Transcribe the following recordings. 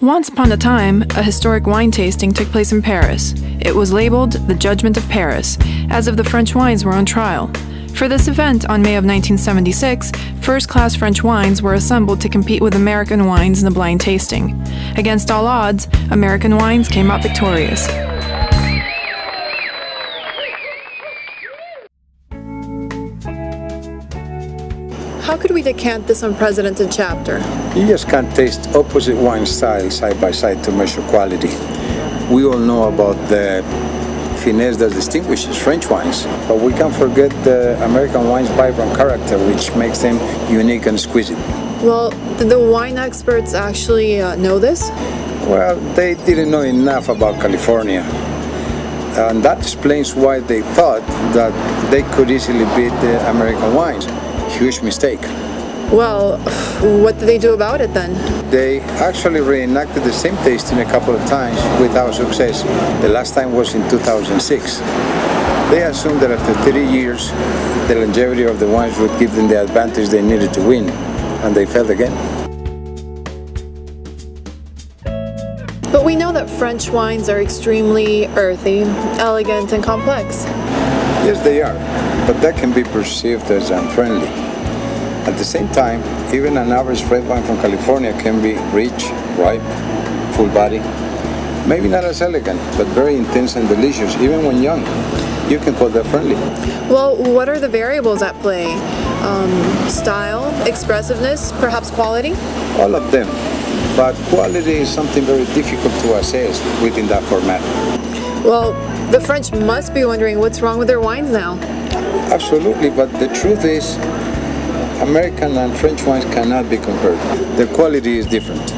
Once upon a time, a historic wine tasting took place in Paris. It was labeled the Judgment of Paris, as if the French wines were on trial. For this event on May of 1976, first-class French wines were assembled to compete with American wines in the blind tasting. Against all odds, American wines came out victorious. How could we decant this unprecedented chapter? You just can't taste opposite wine styles side by side to measure quality. We all know about the finesse that distinguishes French wines, but we can't forget the American wine's vibrant character, which makes them unique and exquisite. Well, did the wine experts actually know this? Well, they didn't know enough about California. And that explains why they thought that they could easily beat the American wines. Huge mistake. Well, what did they do about it then? They actually reenacted the same tasting a couple of times without success. The last time was in 2006. They assumed that after 30 years, the longevity of the wines would give them the advantage they needed to win, and they failed again. But we know that French wines are extremely earthy, elegant, and complex. Yes, they are, but that can be perceived as unfriendly. At the same time, even an average red wine from California can be rich, ripe, full body. Maybe not as elegant, but very intense and delicious, even when young. You can call that friendly. Well, what are the variables at play? Style, expressiveness, perhaps quality? All of them. But quality is something very difficult to assess within that format. Well, the French must be wondering what's wrong with their wines now. Absolutely, but the truth is, American and French wines cannot be compared. The quality is different.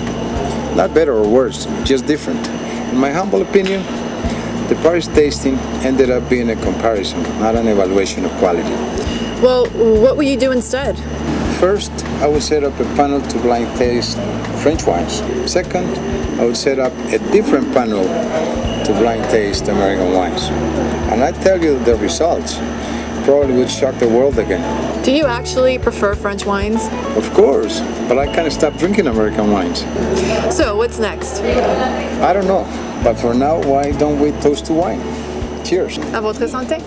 Not better or worse, just different. In my humble opinion, the Paris tasting ended up being a comparison, not an evaluation of quality. Well, what will you do instead? First, I would set up a panel to blind taste French wines. Second, I would set up a different panel to blind taste American wines. And I tell you the results probably would shock the world again. Do you actually prefer French wines? Of course, but I can't stop drinking American wines. So, what's next? I don't know, but for now, why don't we toast to wine? Cheers. À votre santé.